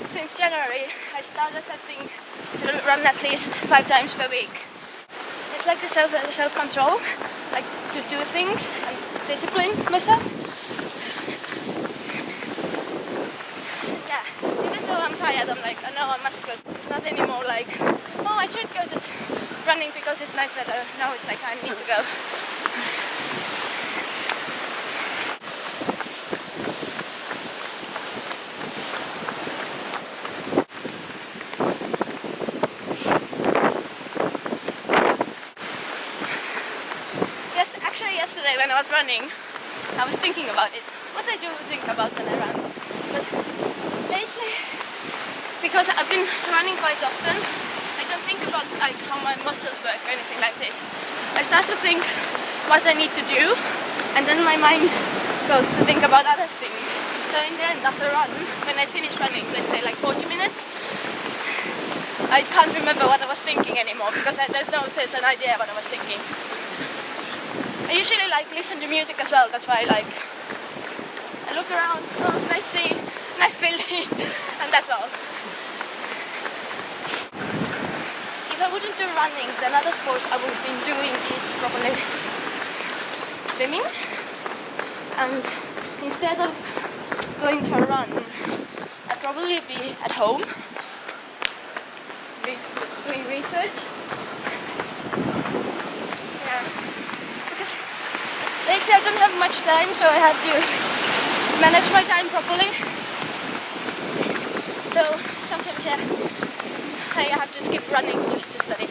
since January, I started that thing to run at least 5 times per week. It's like the self-control, like to do things and discipline myself. Yeah, even though I'm tired, I'm like, oh no, I must go. It's not anymore like, oh, I should go to running because it's nice weather. No, it's like, I need to go. Yes, actually yesterday when I was running, I was thinking about it. What I do think about when I run. But lately, because I've been running quite often, I don't think about like how my muscles work or anything like this. I start to think what I need to do, and then my mind goes to think about other things. So in the end, after a run, when I finish running, let's say like 40 minutes, I can't remember what I was thinking anymore because there's no certain idea what I was thinking. I usually like listen to music as well. That's why I look around, oh, nice sea, nice building, and that's all. If I wouldn't do running, then other sports I would have been doing is probably swimming. And instead of going for a run, I'd probably be at home doing research. Yeah. Because lately I don't have much time, so I have to manage my time properly. So sometimes, yeah, I have to skip running just to study.